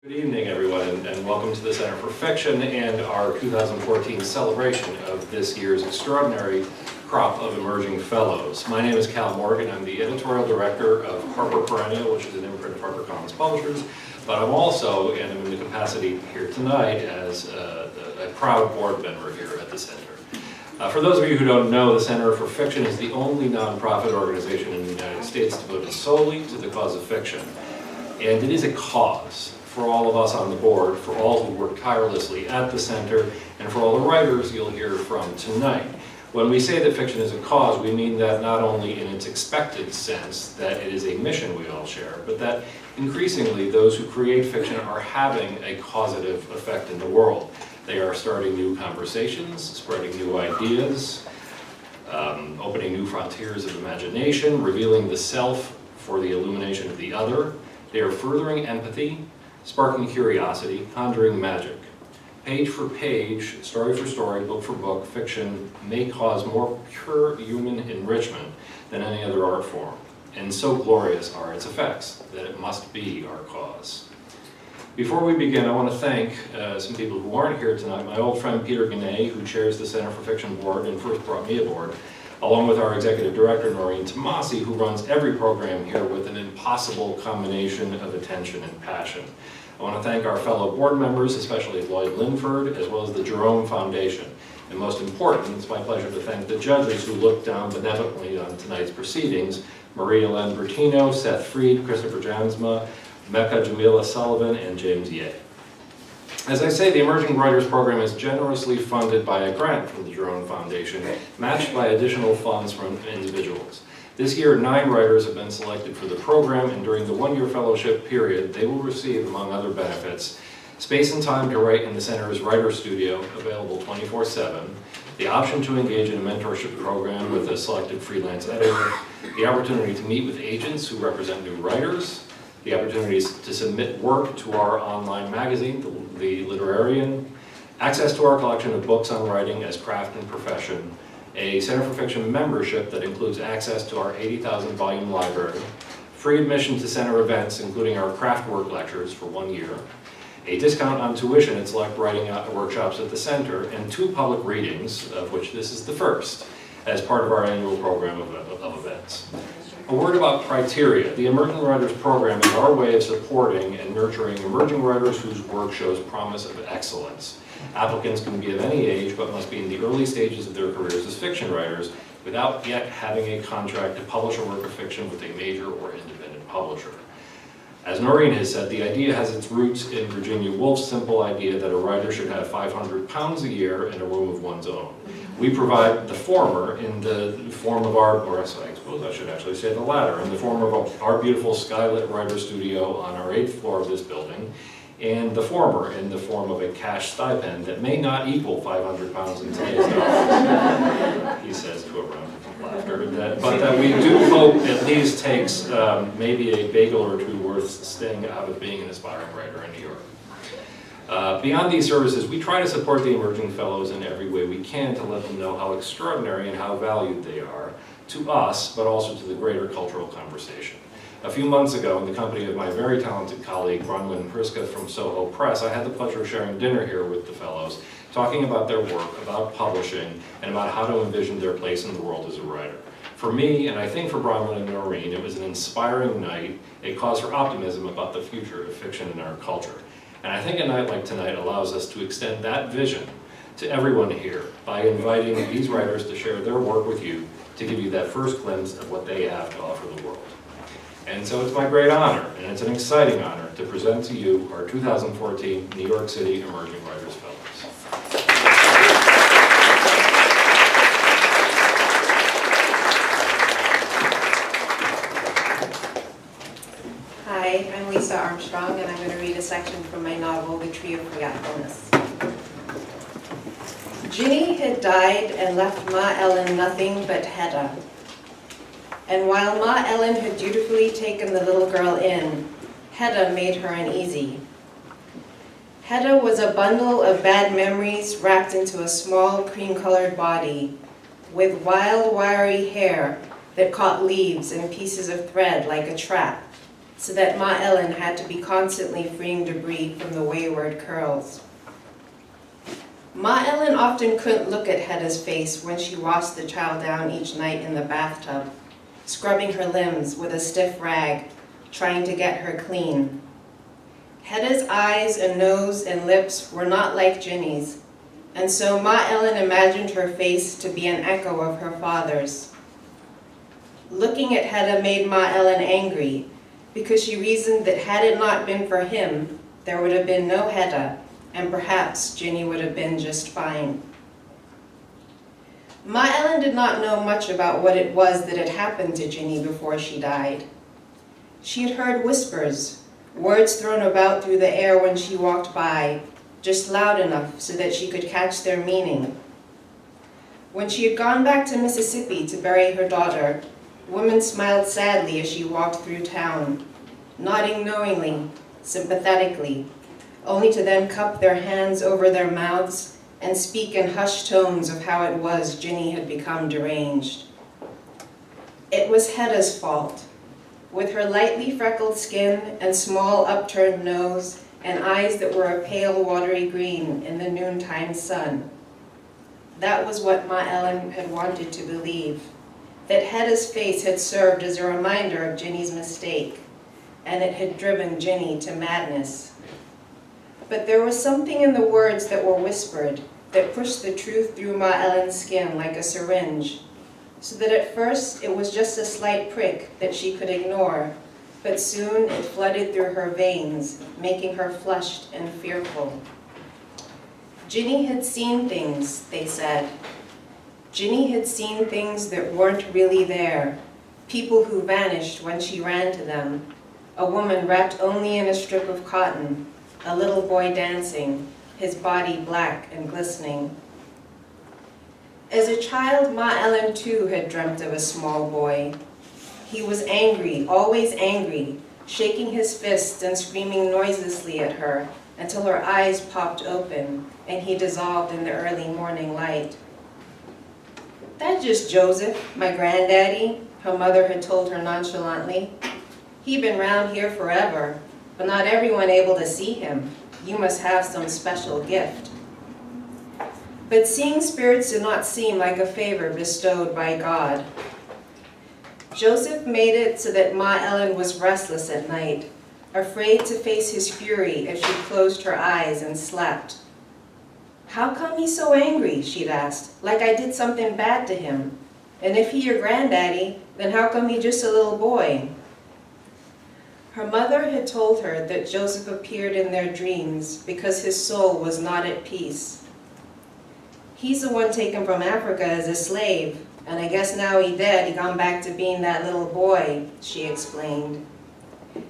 Good evening, everyone, and welcome to the Center for Fiction and our 2014 celebration of this year's extraordinary crop of emerging fellows. My name is Cal Morgan. I'm the editorial director of Harper Perennial, which is an imprint of HarperCollins Publishers, but I'm also, and I'm in the capacity here tonight, as a proud board member here at the Center. For those of you who don't know, the Center for Fiction is the only nonprofit organization in the United States devoted solely to the cause of fiction. And it is a cause for all of us on the board, for all who work tirelessly at the Center, and for all the writers you'll hear from tonight. When we say that fiction is a cause, we mean that not only in its expected sense, that it is a mission we all share, but that increasingly those who create fiction are having a causative effect in the world. They are starting new conversations, spreading new ideas, opening new frontiers of imagination, revealing the self for the illumination of the other. They are furthering empathy, sparking curiosity, conjuring magic. Page for page, story for story, book for book, fiction may cause more pure human enrichment than any other art form. And so glorious are its effects that it must be our cause. Before we begin, I want to thank some people who aren't here tonight. My old friend Peter Guinea, who chairs the Center for Fiction Board and first brought me aboard, along with our executive director, Noreen Tomasi, who runs every program here with an impossible combination of attention and passion. I want to thank our fellow board members, especially Lloyd Linford, as well as the Jerome Foundation. And most important, it's my pleasure to thank the judges who looked down benevolently on tonight's proceedings: Maria Len Bertino, Seth Freed, Christopher Jansma, Mecca Jamila Sullivan, and James Ye. As I say, the Emerging Writers Program is generously funded by a grant from the Jerome Foundation, matched by additional funds from individuals. This year, 9 writers have been selected for the program, and during the one-year fellowship period, they will receive, among other benefits, space and time to write in the Center's Writer Studio, available 24/7, the option to engage in a mentorship program with a selected freelance editor, the opportunity to meet with agents who represent new writers, the opportunities to submit work to our online magazine, The Literarian, access to our collection of books on writing as craft and profession, a Center for Fiction membership that includes access to our 80,000 volume library, free admission to Center events, including our craft work lectures for 1 year, a discount on tuition at select writing workshops at the Center, and 2 public readings, of which this is the first, as part of our annual program of events. A word about criteria. The Emerging Writers Program is our way of supporting and nurturing emerging writers whose work shows promise of excellence. Applicants can be of any age, but must be in the early stages of their careers as fiction writers without yet having a contract to publish a work of fiction with a major or independent publisher. As Noreen has said, the idea has its roots in Virginia Woolf's simple idea that a writer should have 500 pounds a year and a room of one's own. We provide the former in the form of our, or I suppose I should actually say the latter, in the form of our beautiful skylit writer studio on our 8th floor of this building, and the former in the form of a cash stipend that may not equal 500 pounds in today's dollars, he says to a round of laughter, but that we do hope at least takes maybe a bagel or 2 worth staying out of being an aspiring writer in New York. Beyond these services, we try to support the emerging fellows in every way we can to let them know how extraordinary and how valued they are to us, but also to the greater cultural conversation. A few months ago, in the company of my very talented colleague, Bronwyn Priska from Soho Press, I had the pleasure of sharing dinner here with the fellows, talking about their work, about publishing, and about how to envision their place in the world as a writer. For me, and I think for Bronwyn and Noreen, it was an inspiring night, a cause for optimism about the future of fiction in our culture. And I think a night like tonight allows us to extend that vision to everyone here by inviting these writers to share their work with you, to give you that first glimpse of what they have to offer the world. And so it's my great honor, and it's an exciting honor, to present to you our 2014 New York City Emerging Writers Fellows. Hi, I'm Elysha Armstrong, and I'm going to read a section from my novel, The Tree of Forgetfulness. Ginny had died and left Ma Ellen nothing but Hedda. And while Ma Ellen had dutifully taken the little girl in, Hedda made her uneasy. Hedda was a bundle of bad memories wrapped into a small cream-colored body, with wild, wiry hair that caught leaves and pieces of thread like a trap. so that Ma Ellen had to be constantly freeing debris from the wayward curls. Ma Ellen often couldn't look at Hedda's face when she washed the child down each night in the bathtub, scrubbing her limbs with a stiff rag, trying to get her clean. Hedda's eyes and nose and lips were not like Ginny's, and so Ma Ellen imagined her face to be an echo of her father's. Looking at Hedda made Ma Ellen angry, because she reasoned that had it not been for him, there would have been no Hedda, and perhaps Ginny would have been just fine. Ma Ellen did not know much about what it was that had happened to Ginny before she died. She had heard whispers, words thrown about through the air when she walked by, just loud enough so that she could catch their meaning. When she had gone back to Mississippi to bury her daughter, women smiled sadly as she walked through town, nodding knowingly, sympathetically, only to then cup their hands over their mouths and speak in hushed tones of how it was Ginny had become deranged. It was Hedda's fault. With her lightly freckled skin and small upturned nose and eyes that were a pale watery green in the noontime sun. That was what Ma Ellen had wanted to believe, that Hedda's face had served as a reminder of Ginny's mistake, and it had driven Ginny to madness. But there was something in the words that were whispered that pushed the truth through Ma Ellen's skin like a syringe, so that at first it was just a slight prick that she could ignore, but soon it flooded through her veins, making her flushed and fearful. Ginny had seen things, they said. Ginny had seen things that weren't really there, people who vanished when she ran to them, a woman wrapped only in a strip of cotton, a little boy dancing, his body black and glistening. As a child, Ma Ellen too had dreamt of a small boy. He was angry, always angry, shaking his fists and screaming noiselessly at her until her eyes popped open and he dissolved in the early morning light. "That's just Joseph, my granddaddy," her mother had told her nonchalantly. "He been round here forever, but not everyone able to see him. You must have some special gift." But seeing spirits did not seem like a favor bestowed by God. Joseph made it so that Ma Ellen was restless at night, afraid to face his fury if she closed her eyes and slept. "How come he's so angry?" she'd asked, "like I did something bad to him. And if he your granddaddy, then how come he just a little boy?" Her mother had told her that Joseph appeared in their dreams because his soul was not at peace. "He's the one taken from Africa as a slave, and I guess now he dead, he gone back to being that little boy," she explained.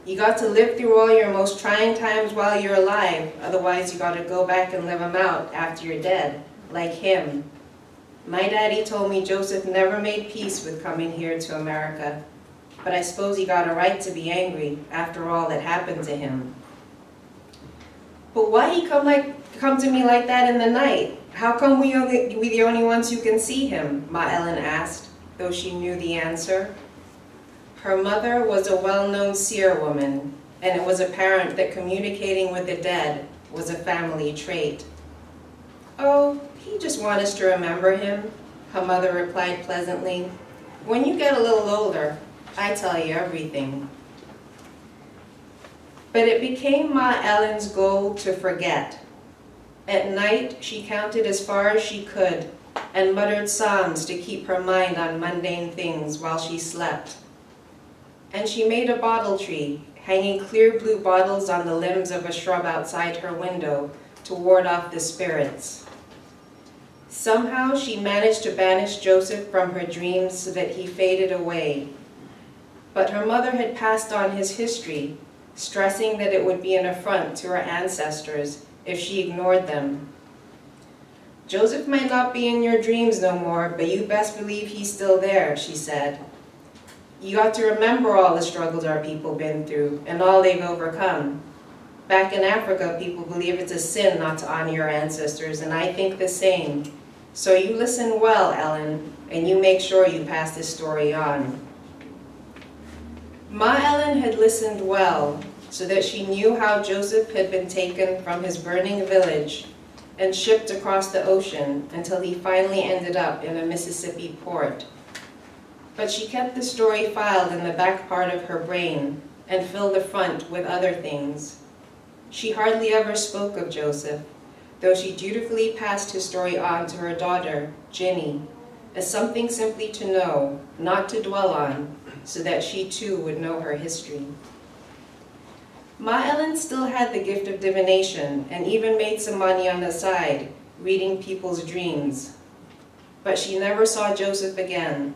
"You got to live through all your most trying times while you're alive, otherwise you got to go back and live them out after you're dead, like him. My daddy told me Joseph never made peace with coming here to America, but I suppose he got a right to be angry after all that happened to him." "But why he come to me like that in the night? How come we the only ones who can see him?" Ma Ellen asked, though she knew the answer. Her mother was a well-known seer woman, and it was apparent that communicating with the dead was a family trait. "Oh, he just wants us to remember him," her mother replied pleasantly. "When you get a little older, I tell you everything." But it became Ma Ellen's goal to forget. At night, she counted as far as she could and muttered psalms to keep her mind on mundane things while she slept. And she made a bottle tree, hanging clear blue bottles on the limbs of a shrub outside her window to ward off the spirits. Somehow she managed to banish Joseph from her dreams so that he faded away. But her mother had passed on his history, stressing that it would be an affront to her ancestors if she ignored them. "Joseph might not be in your dreams no more, but you best believe he's still there," she said. "You got to remember all the struggles our people been through and all they've overcome. Back in Africa, people believe it's a sin not to honor your ancestors, and I think the same. So you listen well, Ellen, and you make sure you pass this story on." Ma Ellen had listened well, so that she knew how Joseph had been taken from his burning village and shipped across the ocean until he finally ended up in a Mississippi port. But she kept the story filed in the back part of her brain and filled the front with other things. She hardly ever spoke of Joseph, though she dutifully passed his story on to her daughter, Ginny, as something simply to know, not to dwell on, so that she too would know her history. Ma Ellen still had the gift of divination and even made some money on the side, reading people's dreams. But she never saw Joseph again.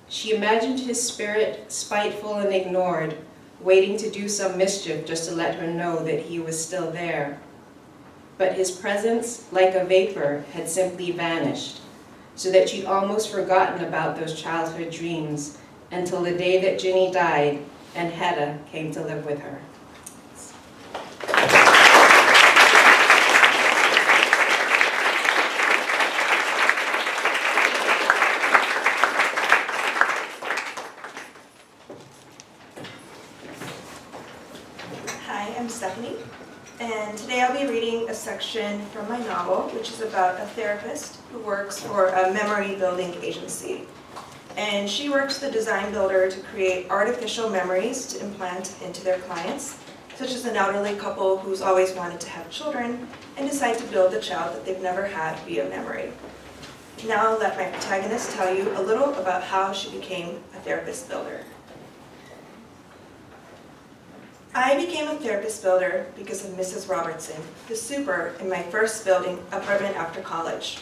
She imagined his spirit spiteful and ignored, waiting to do some mischief just to let her know that he was still there. But his presence, like a vapor, had simply vanished, so that she'd almost forgotten about those childhood dreams until the day that Ginny died and Hedda came to live with her. Hi, I'm Stephanie, and today I'll be reading a section from my novel, which is about a therapist who works for a memory building agency. And she works with a design builder to create artificial memories to implant into their clients, such as an elderly couple who's always wanted to have children and decide to build a child that they've never had via memory. Now I'll let my protagonist tell you a little about how she became a therapist builder. I became a therapist builder because of Mrs. Robertson, the super in my first building apartment after college.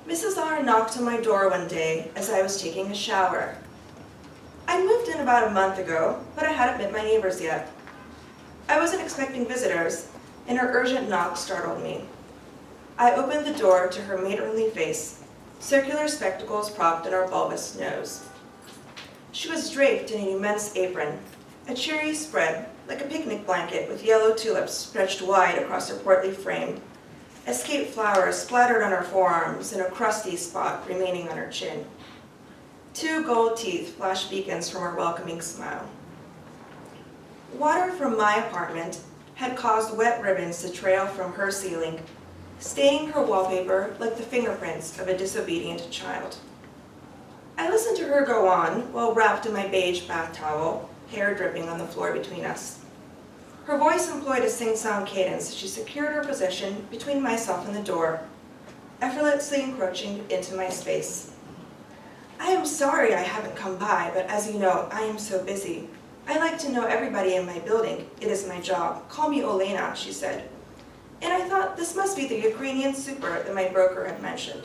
Mrs. R knocked on my door one day as I was taking a shower. I moved in about a month ago, but I hadn't met my neighbors yet. I wasn't expecting visitors, and her urgent knock startled me. I opened the door to her matronly face, circular spectacles propped in her bulbous nose. She was draped in an immense apron, a cheery spread, like a picnic blanket with yellow tulips stretched wide across her portly frame, escaped flowers splattered on her forearms and a crusty spot remaining on her chin. 2 gold teeth flashed beacons from her welcoming smile. Water from my apartment had caused wet ribbons to trail from her ceiling, staining her wallpaper like the fingerprints of a disobedient child. I listened to her go on while wrapped in my beige bath towel, hair dripping on the floor between us. Her voice employed a sing-song cadence as she secured her position between myself and the door, effortlessly encroaching into my space. I am sorry I haven't come by, but as you know, I am so busy. I like to know everybody in my building. It is my job. Call me Olena, she said. And I thought this must be the Ukrainian super that my broker had mentioned.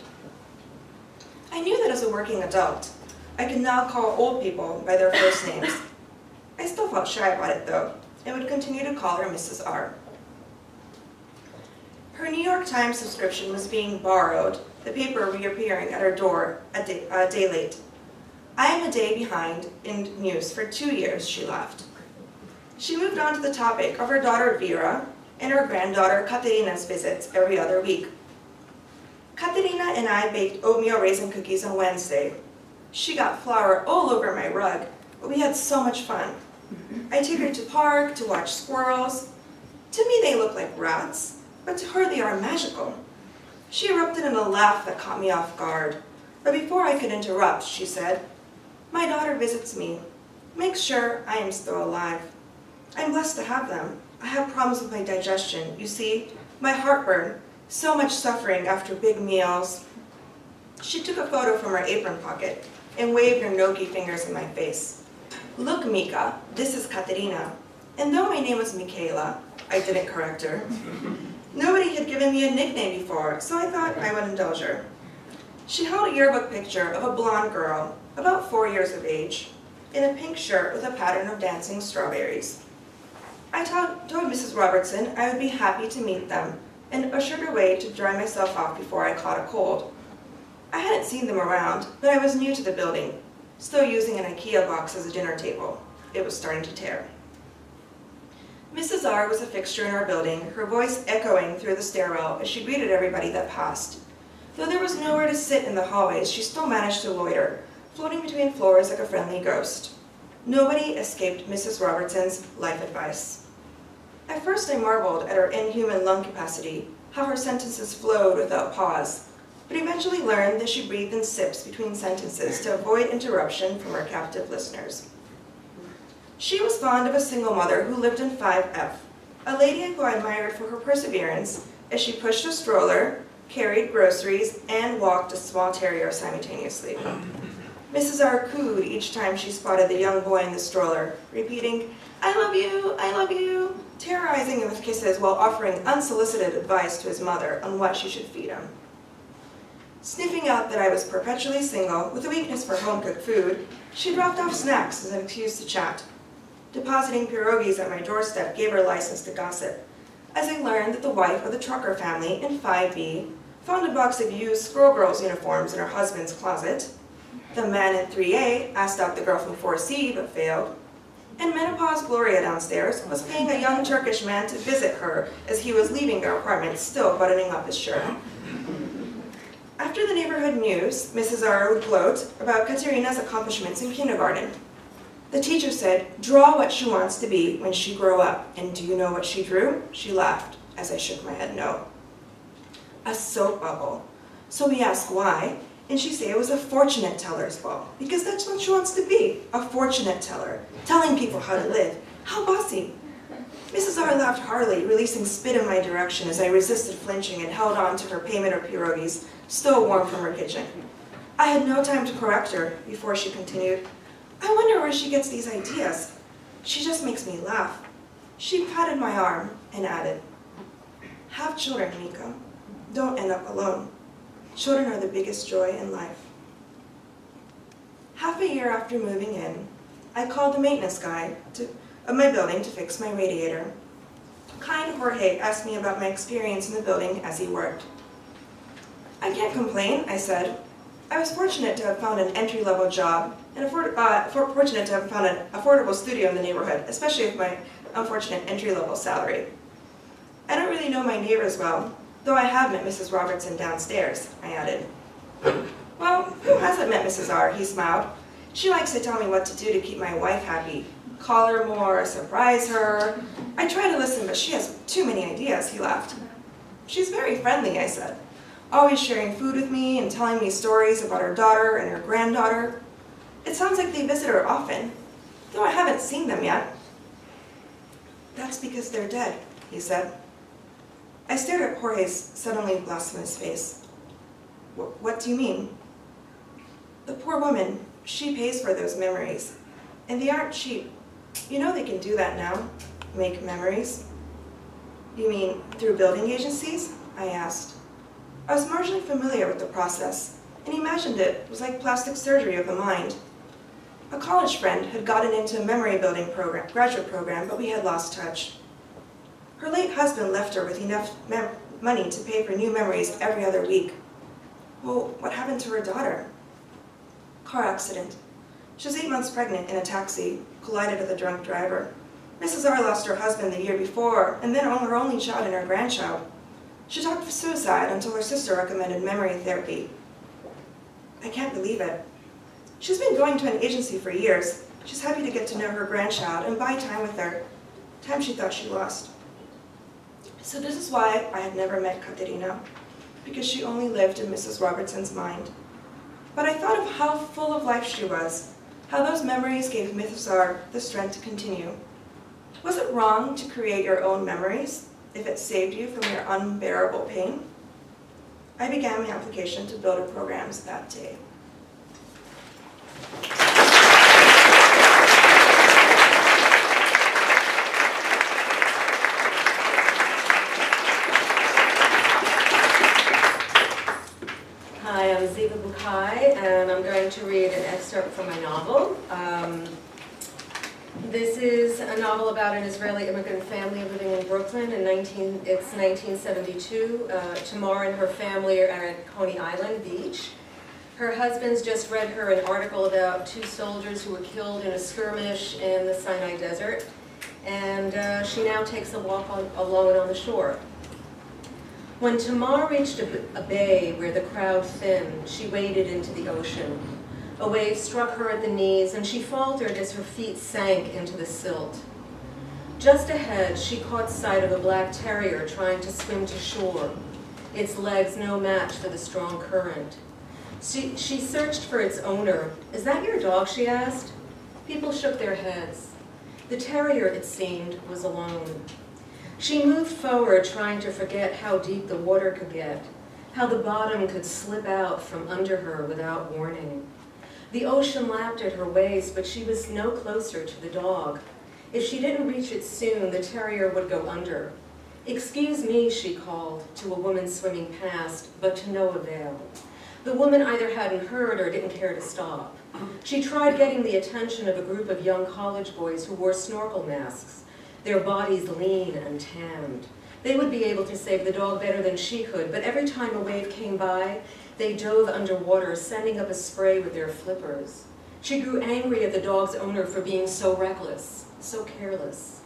I knew that as a working adult, I could now call old people by their first names. I still felt shy about it though, and would continue to call her Mrs. R. Her New York Times subscription was being borrowed, the paper reappearing at her door a day late. I am a day behind in news for 2 years, she laughed. She moved on to the topic of her daughter Vera and her granddaughter Katerina's visits every other week. Katerina and I baked oatmeal raisin cookies on Wednesday. She got flour all over my rug, but we had so much fun. I took her to park to watch squirrels. To me they look like rats, but to her they are magical. She erupted in a laugh that caught me off guard. But before I could interrupt, she said, "My daughter visits me, makes sure I am still alive. I'm blessed to have them. I have problems with my digestion. You see, my heartburn, so much suffering after big meals." She took a photo from her apron pocket and waved her gnocchi fingers in my face. "Look, Mika, this is Katerina." And though my name was Michaela, I didn't correct her. Nobody had given me a nickname before, so I thought I would indulge her. She held a yearbook picture of a blonde girl, about 4 years of age, in a pink shirt with a pattern of dancing strawberries. I told Mrs. Robertson I would be happy to meet them, and ushered her away to dry myself off before I caught a cold. I hadn't seen them around, but I was new to the building, still using an IKEA box as a dinner table. It was starting to tear. Mrs. R was a fixture in our building, her voice echoing through the stairwell as she greeted everybody that passed. Though there was nowhere to sit in the hallways, she still managed to loiter, floating between floors like a friendly ghost. Nobody escaped Mrs. Robertson's life advice. At first I marveled at her inhuman lung capacity, how her sentences flowed without pause, but eventually learned that she breathed in sips between sentences to avoid interruption from her captive listeners. She was fond of a single mother who lived in 5F, a lady who I admired for her perseverance as she pushed a stroller, carried groceries, and walked a small terrier simultaneously. Mrs. R cooed each time she spotted the young boy in the stroller, repeating, I love you," terrorizing him with kisses while offering unsolicited advice to his mother on what she should feed him. Sniffing out that I was perpetually single, with a weakness for home-cooked food, she dropped off snacks as an excuse to chat. Depositing pierogies at my doorstep gave her license to gossip, as I learned that the wife of the trucker family in 5B found a box of used Squirrel Girls uniforms in her husband's closet. The man in 3A asked out the girl from 4C but failed. And menopause Gloria downstairs was paying a young Turkish man to visit her as he was leaving their apartment, still buttoning up his shirt. After the neighborhood news, Mrs. R would gloat about Katerina's accomplishments in kindergarten. The teacher said, draw what she wants to be when she grow up. And do you know what she drew? She laughed as I shook my head no. A soap bubble. So we asked why, and she said it was a fortunate teller's ball, because that's what she wants to be, a fortunate teller, telling people how to live. How bossy. Mrs. R laughed heartily, releasing spit in my direction as I resisted flinching and held on to her payment of pierogies, still warm from her kitchen. I had no time to correct her before she continued, I wonder where she gets these ideas. She just makes me laugh. She patted my arm and added, have children, Mika. Don't end up alone. Children are the biggest joy in life. Half a year after moving in, I called the maintenance guy of my building to fix my radiator. Kind Jorge asked me about my experience in the building as he worked. I can't complain, I said. I was fortunate to have found an entry-level job and fortunate to have found an affordable studio in the neighborhood, especially with my unfortunate entry-level salary. I don't really know my neighbors well, though I have met Mrs. Robertson downstairs, I added. Well, who hasn't met Mrs. R? He smiled. She likes to tell me what to do to keep my wife happy. Call her more, surprise her. I try to listen, but she has too many ideas, he laughed. She's very friendly, I said, always sharing food with me and telling me stories about her daughter and her granddaughter. It sounds like they visit her often, though I haven't seen them yet. That's because they're dead, he said. I stared at Jorge's suddenly blasphemous face. What do you mean? The poor woman, she pays for those memories, and they aren't cheap. You know they can do that now, make memories. You mean through building agencies? I asked. I was marginally familiar with the process, and imagined it was like plastic surgery of the mind. A college friend had gotten into a memory building graduate program, but we had lost touch. Her late husband left her with enough money to pay for new memories every other week. Well, what happened to her daughter? Car accident. She was 8 months pregnant in a taxi, collided with a drunk driver. Mrs. R lost her husband the year before, and then her only child and her grandchild. She talked of suicide until her sister recommended memory therapy. I can't believe it. She's been going to an agency for years. She's happy to get to know her grandchild and buy time with her, time she thought she lost. So this is why I had never met Katerina, because she only lived in Mrs. Robertson's mind. But I thought of how full of life she was, how those memories gave Mrs. R the strength to continue. Was it wrong to create your own memories if it saved you from your unbearable pain? I began my application to builder programs that day. Hi, I'm Zeeva Bukai, and I'm going to read an excerpt from my novel. This is a novel about an Israeli immigrant family living in Brooklyn. It's 1972. Tamar and her family are at Coney Island Beach. Her husband's just read her an article about 2 soldiers who were killed in a skirmish in the Sinai Desert, and she now takes a walk alone on the shore. When Tamar reached a bay where the crowd thinned, she waded into the ocean. A wave struck her at the knees, and she faltered as her feet sank into the silt. Just ahead, she caught sight of a black terrier trying to swim to shore, its legs no match for the strong current. She searched for its owner. "Is that your dog?" she asked. People shook their heads. The terrier, it seemed, was alone. She moved forward, trying to forget how deep the water could get, how the bottom could slip out from under her without warning. The ocean lapped at her waist, but she was no closer to the dog. If she didn't reach it soon, the terrier would go under. "Excuse me," she called to a woman swimming past, but to no avail. The woman either hadn't heard or didn't care to stop. She tried getting the attention of a group of young college boys who wore snorkel masks, their bodies lean and tanned. They would be able to save the dog better than she could, but every time a wave came by, they dove underwater, sending up a spray with their flippers. She grew angry at the dog's owner for being so reckless, so careless.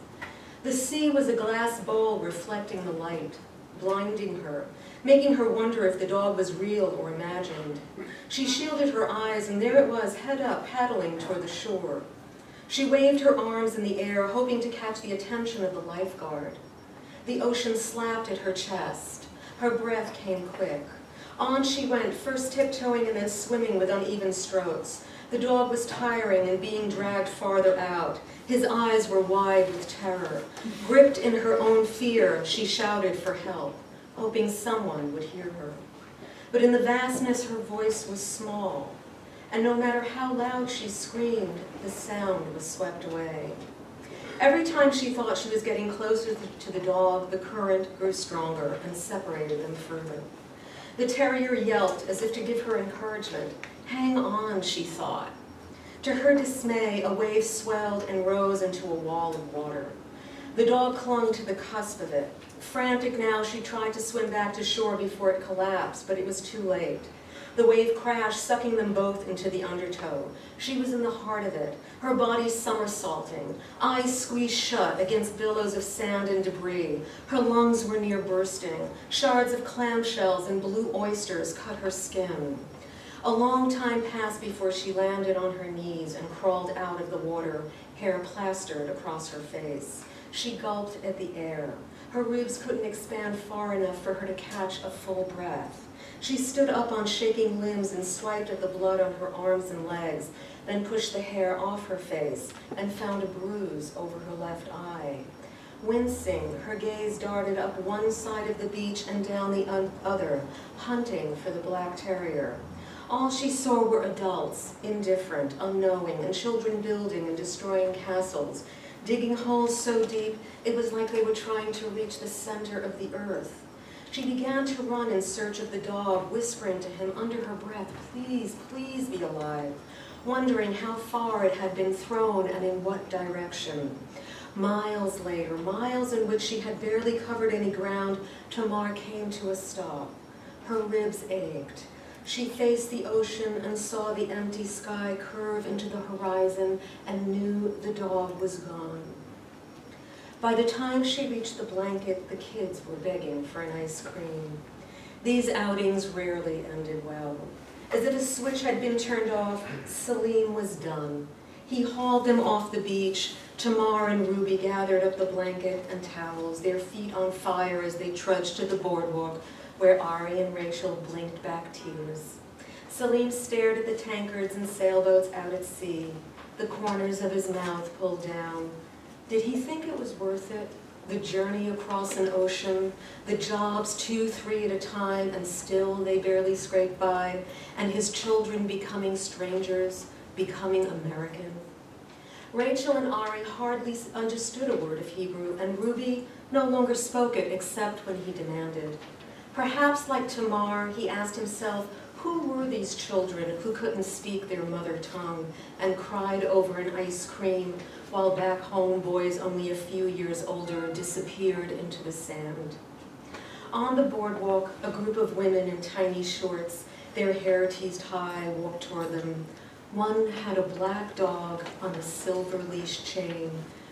The sea was a glass bowl reflecting the light, blinding her, making her wonder if the dog was real or imagined. She shielded her eyes, and there it was, head up, paddling toward the shore. She waved her arms in the air, hoping to catch the attention of the lifeguard. The ocean slapped at her chest. Her breath came quick. On she went, first tiptoeing and then swimming with uneven strokes. The dog was tiring and being dragged farther out. His eyes were wide with terror. Gripped in her own fear, she shouted for help, hoping someone would hear her. But in the vastness, her voice was small, and no matter how loud she screamed, the sound was swept away. Every time she thought she was getting closer to the dog, the current grew stronger and separated them further. The terrier yelped as if to give her encouragement. "Hang on," she thought. To her dismay, a wave swelled and rose into a wall of water. The dog clung to the cusp of it. Frantic now, she tried to swim back to shore before it collapsed, but it was too late. The wave crashed, sucking them both into the undertow. She was in the heart of it, her body somersaulting, eyes squeezed shut against billows of sand and debris. Her lungs were near bursting. Shards of clamshells and blue oysters cut her skin. A long time passed before she landed on her knees and crawled out of the water, hair plastered across her face. She gulped at the air. Her ribs couldn't expand far enough for her to catch a full breath. She stood up on shaking limbs and swiped at the blood on her arms and legs, then pushed the hair off her face and found a bruise over her left eye. Wincing, her gaze darted up one side of the beach and down the other, hunting for the black terrier. All she saw were adults, indifferent, unknowing, and children building and destroying castles, digging holes so deep it was like they were trying to reach the center of the earth. She began to run in search of the dog, whispering to him under her breath, "Please, please be alive," wondering how far it had been thrown and in what direction. Miles later, miles in which she had barely covered any ground, Tamar came to a stop. Her ribs ached. She faced the ocean and saw the empty sky curve into the horizon and knew the dog was gone. By the time she reached the blanket, the kids were begging for an ice cream. These outings rarely ended well. As if a switch had been turned off, Salim was done. He hauled them off the beach. Tamar and Ruby gathered up the blanket and towels, their feet on fire as they trudged to the boardwalk, where Ari and Rachel blinked back tears. Salim stared at the tankards and sailboats out at sea, the corners of his mouth pulled down. Did he think it was worth it? The journey across an ocean, the jobs 2, 3 at a time, and still they barely scraped by, and his children becoming strangers, becoming American. Rachel and Ari hardly understood a word of Hebrew, and Ruby no longer spoke it except when he demanded. Perhaps like Tamar, he asked himself, who were these children who couldn't speak their mother tongue and cried over an ice cream while back home boys only a few years older disappeared into the sand? On the boardwalk, a group of women in tiny shorts, their hair teased high, walked toward them. One had a black dog on a silver leash chain,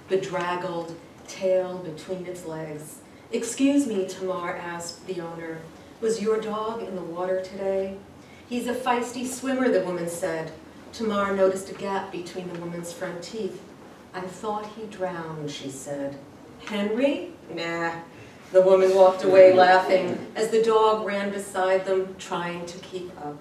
bedraggled, tail between its legs. "Excuse me," Tamar asked the owner, "was your dog in the water today?" "He's a feisty swimmer," the woman said. Tamar noticed a gap between the woman's front teeth. "I thought he drowned," she said. "Henry? Nah." The woman walked away laughing as the dog ran beside them, trying to keep up.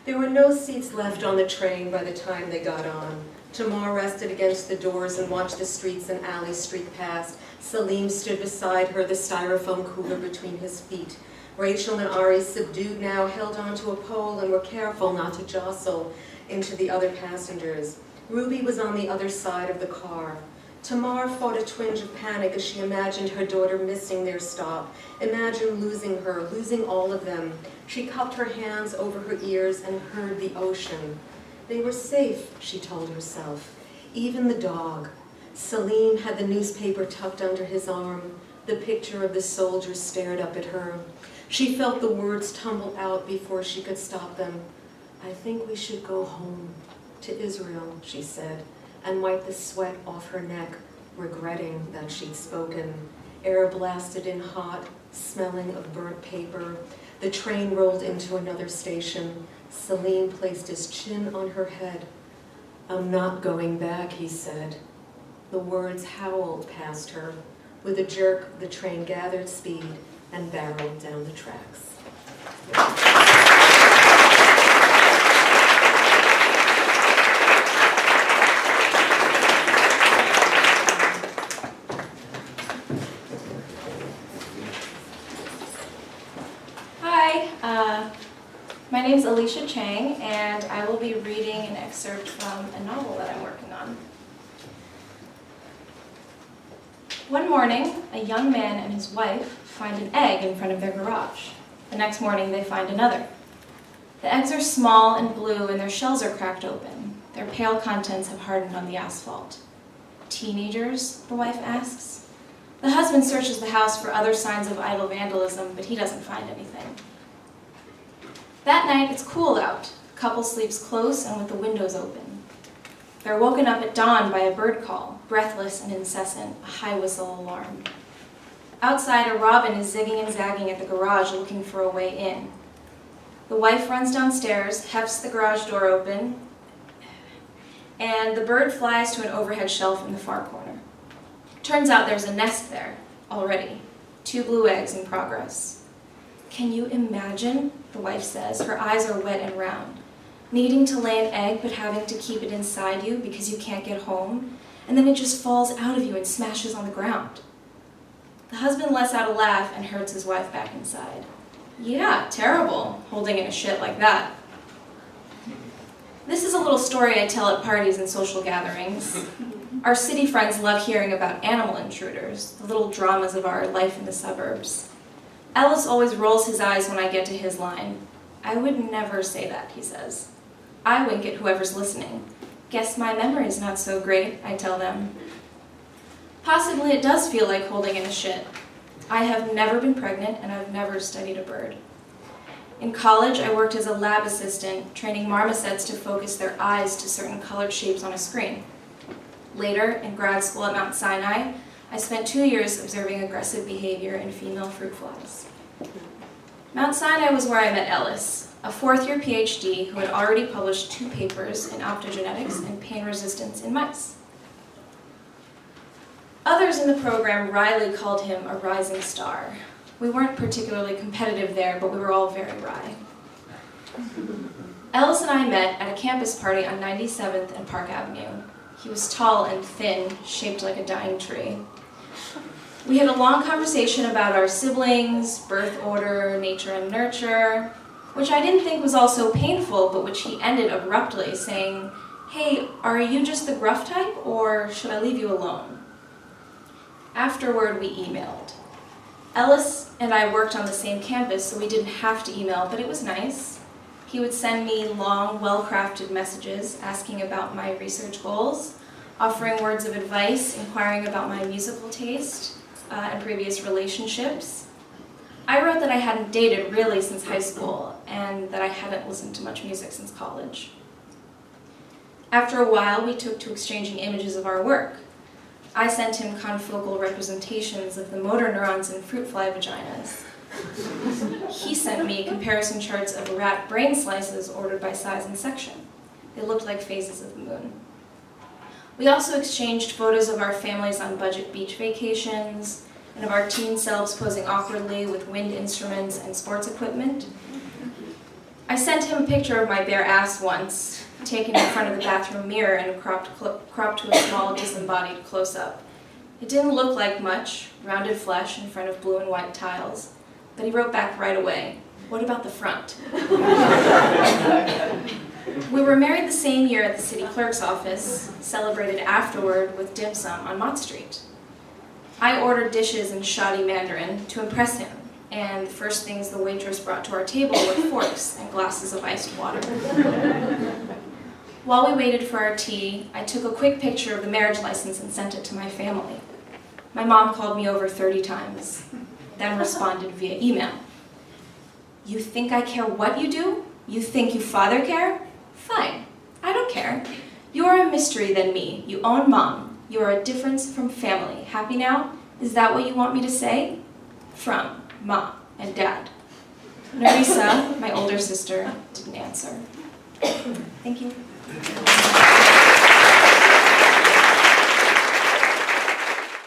There were no seats left on the train by the time they got on. Tamar rested against the doors and watched the streets and alleys streak past. Salim stood beside her, the styrofoam cooler between his feet. Rachel and Ari, subdued now, held onto a pole and were careful not to jostle into the other passengers. Ruby was on the other side of the car. Tamar fought a twinge of panic as she imagined her daughter missing their stop. Imagined losing her, losing all of them. She cupped her hands over her ears and heard the ocean. They were safe, she told herself. Even the dog. Salim had the newspaper tucked under his arm. The picture of the soldier stared up at her. She felt the words tumble out before she could stop them. "I think we should go home to Israel," she said, and wiped the sweat off her neck, regretting that she'd spoken. Air blasted in hot, smelling of burnt paper. The train rolled into another station. Salim placed his chin on her head. "I'm not going back," he said. The words howled past her. With a jerk, the train gathered speed and barreled down the tracks. Hi, my name is Elysha Chang, and I will be reading an excerpt from a novel that I'm working on. One morning, a young man and his wife find an egg in front of their garage. The next morning, they find another. The eggs are small and blue, and their shells are cracked open. Their pale contents have hardened on the asphalt. Teenagers? The wife asks. The husband searches the house for other signs of idle vandalism, but he doesn't find anything. That night, it's cool out. The couple sleeps close and with the windows open. They're woken up at dawn by a bird call, breathless and incessant, a high whistle alarm. Outside, a robin is zigging and zagging at the garage looking for a way in. The wife runs downstairs, hefts the garage door open, and the bird flies to an overhead shelf in the far corner. Turns out there's a nest there, already. 2 blue eggs in progress. "Can you imagine?" the wife says. Her eyes are wet and round. "Needing to lay an egg but having to keep it inside you because you can't get home, and then it just falls out of you and smashes on the ground." The husband lets out a laugh and herds his wife back inside. "Yeah, terrible, holding in a shit like that." This is a little story I tell at parties and social gatherings. Our city friends love hearing about animal intruders, the little dramas of our life in the suburbs. Ellis always rolls his eyes when I get to his line. "I would never say that," he says. I wink at whoever's listening. "Guess my memory's not so great," I tell them. Possibly it does feel like holding in a shit. I have never been pregnant and I've never studied a bird. In college, I worked as a lab assistant, training marmosets to focus their eyes to certain colored shapes on a screen. Later, in grad school at Mount Sinai, I spent 2 years observing aggressive behavior in female fruit flies. Mount Sinai was where I met Ellis, a 4th-year PhD who had already published 2 papers in optogenetics and pain resistance in mice. Others in the program wryly called him a rising star. We weren't particularly competitive there, but we were all very wry. Ellis and I met at a campus party on 97th and Park Avenue. He was tall and thin, shaped like a dying tree. We had a long conversation about our siblings, birth order, nature and nurture, which I didn't think was all so painful, but which he ended abruptly, saying, "Hey, are you just the gruff type, or should I leave you alone?" Afterward, we emailed. Ellis and I worked on the same campus, so we didn't have to email, but it was nice. He would send me long, well-crafted messages asking about my research goals, offering words of advice, inquiring about my musical taste and previous relationships. I wrote that I hadn't dated really since high school and that I hadn't listened to much music since college. After a while, we took to exchanging images of our work. I sent him confocal representations of the motor neurons in fruit fly vaginas. He sent me comparison charts of rat brain slices ordered by size and section. They looked like phases of the moon. We also exchanged photos of our families on budget beach vacations, and of our teen selves posing awkwardly with wind instruments and sports equipment. I sent him a picture of my bare ass once, taken in front of the bathroom mirror and cropped to a small disembodied close-up. It didn't look like much, rounded flesh in front of blue and white tiles, but he wrote back right away, "What about the front?" We were married the same year at the city clerk's office, celebrated afterward with dim sum on Mott Street. I ordered dishes in shoddy Mandarin to impress him, and the first things the waitress brought to our table were forks and glasses of iced water. While we waited for our tea, I took a quick picture of the marriage license and sent it to my family. My mom called me over 30 times, then responded via email. "You think I care what you do? You think you father care? Fine, I don't care. You are a mystery than me. You own mom. You are a difference from family. Happy now? Is that what you want me to say? From Ma and Dad." Narisa, my older sister, didn't answer. Thank you.